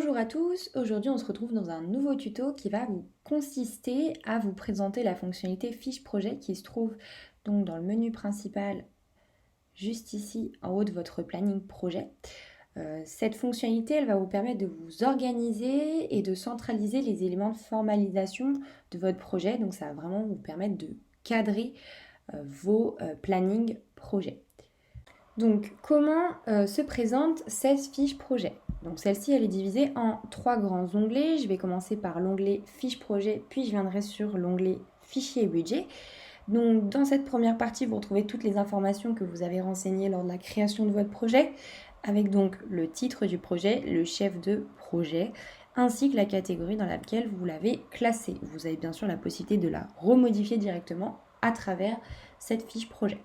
Bonjour à tous, aujourd'hui on se retrouve dans un nouveau tuto qui va vous consister à vous présenter la fonctionnalité fiche projet qui se trouve donc dans le menu principal juste ici en haut de votre planning projet. Cette fonctionnalité elle va vous permettre de vous organiser et de centraliser les éléments de formalisation de votre projet, donc ça va vraiment vous permettre de cadrer vos plannings projets. Donc, comment se présente cette fiche projet? Donc, celle-ci, elle est divisée en 3 grands onglets. Je vais commencer par l'onglet fiche projet, puis je viendrai sur l'onglet fichier et budget. Donc, dans cette première partie, vous retrouvez toutes les informations que vous avez renseignées lors de la création de votre projet, avec donc le titre du projet, le chef de projet, ainsi que la catégorie dans laquelle vous l'avez classé. Vous avez bien sûr la possibilité de la remodifier directement à travers cette fiche projet.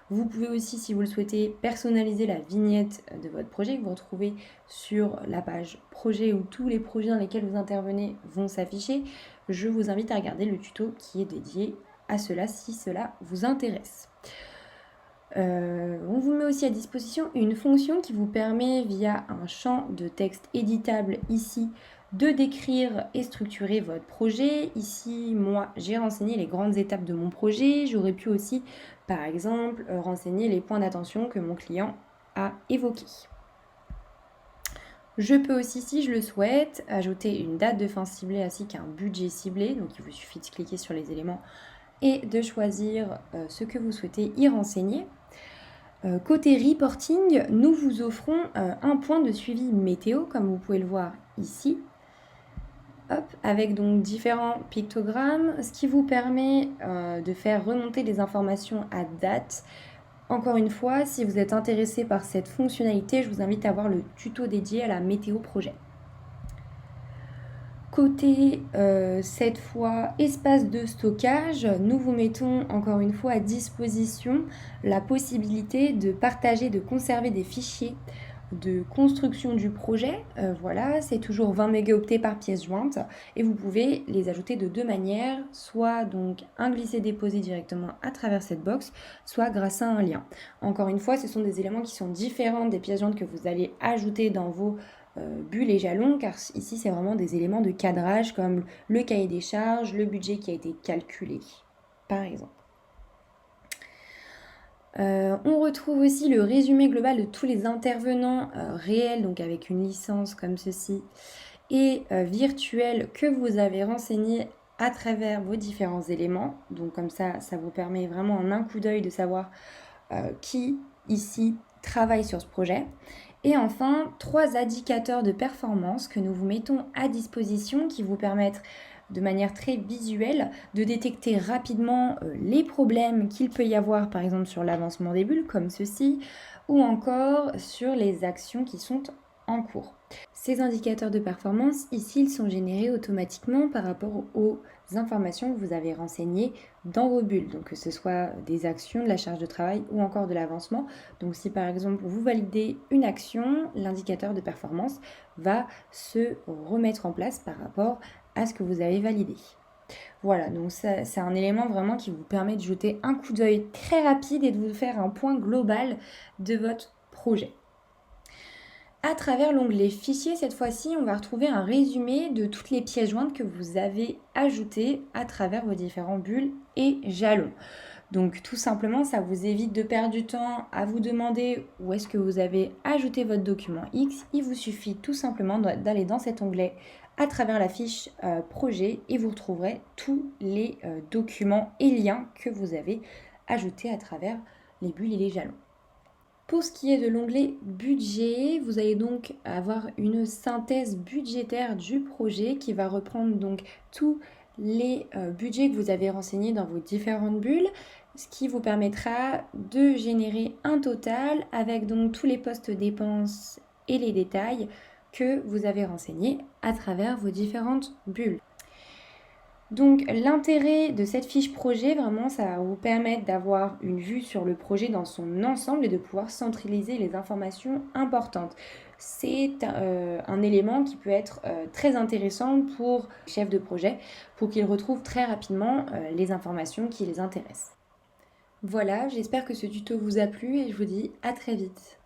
Vous pouvez aussi, si vous le souhaitez, personnaliser la vignette de votre projet que vous retrouvez sur la page projet où tous les projets dans lesquels vous intervenez vont s'afficher. Je vous invite à regarder le tuto qui est dédié à cela si cela vous intéresse. On vous met aussi à disposition une fonction qui vous permet via un champ de texte éditable ici de décrire et structurer votre projet. Ici, moi, j'ai renseigné les grandes étapes de mon projet. J'aurais pu aussi, par exemple, renseigner les points d'attention que mon client a évoqués. Je peux aussi, si je le souhaite, ajouter une date de fin ciblée ainsi qu'un budget ciblé. Donc, il vous suffit de cliquer sur les éléments et de choisir ce que vous souhaitez y renseigner. Côté reporting, nous vous offrons un point de suivi météo, comme vous pouvez le voir ici. Hop, avec donc différents pictogrammes, ce qui vous permet de faire remonter les informations à date. Encore une fois, si vous êtes intéressé par cette fonctionnalité, je vous invite à voir le tuto dédié à la météo projet. Côté cette fois espace de stockage, nous vous mettons encore une fois à disposition la possibilité de partager, de conserver des fichiers de construction du projet. Voilà, c'est toujours 20 mégaoctets par pièce jointe et vous pouvez les ajouter de deux manières, soit donc un glisser-déposer directement à travers cette box, soit grâce à un lien. Encore une fois, ce sont des éléments qui sont différents des pièces jointes que vous allez ajouter dans vos bulles et jalons, car ici c'est vraiment des éléments de cadrage comme le cahier des charges, le budget qui a été calculé, par exemple. On retrouve aussi le résumé global de tous les intervenants réels, donc avec une licence comme ceci, et virtuels que vous avez renseignés à travers vos différents éléments. Donc comme ça vous permet vraiment en un coup d'œil de savoir qui ici travaille sur ce projet. Et enfin, 3 indicateurs de performance que nous vous mettons à disposition qui vous permettent de manière très visuelle de détecter rapidement les problèmes qu'il peut y avoir par exemple sur l'avancement des bulles comme ceci ou encore sur les actions qui sont en cours. Ces indicateurs de performance ici ils sont générés automatiquement par rapport aux informations que vous avez renseignées dans vos bulles, donc que ce soit des actions, de la charge de travail ou encore de l'avancement. Donc si par exemple vous validez une action, l'indicateur de performance va se remettre en place par rapport à ce que vous avez validé. Voilà, donc c'est un élément vraiment qui vous permet de jeter un coup d'œil très rapide et de vous faire un point global de votre projet. À travers l'onglet fichier, cette fois-ci, on va retrouver un résumé de toutes les pièces jointes que vous avez ajoutées à travers vos différents bulles et jalons. Donc tout simplement, ça vous évite de perdre du temps à vous demander où est-ce que vous avez ajouté votre document X. Il vous suffit tout simplement d'aller dans cet onglet à travers la fiche projet et vous retrouverez tous les documents et liens que vous avez ajoutés à travers les bulles et les jalons. Pour ce qui est de l'onglet budget, vous allez donc avoir une synthèse budgétaire du projet qui va reprendre donc tous les budgets que vous avez renseignés dans vos différentes bulles, ce qui vous permettra de générer un total avec donc tous les postes dépenses et les détails que vous avez renseignés à travers vos différentes bulles. Donc l'intérêt de cette fiche projet, vraiment, ça va vous permettre d'avoir une vue sur le projet dans son ensemble et de pouvoir centraliser les informations importantes. C'est un élément qui peut être très intéressant pour les chefs de projet, pour qu'ils retrouvent très rapidement les informations qui les intéressent. Voilà, j'espère que ce tuto vous a plu et je vous dis à très vite.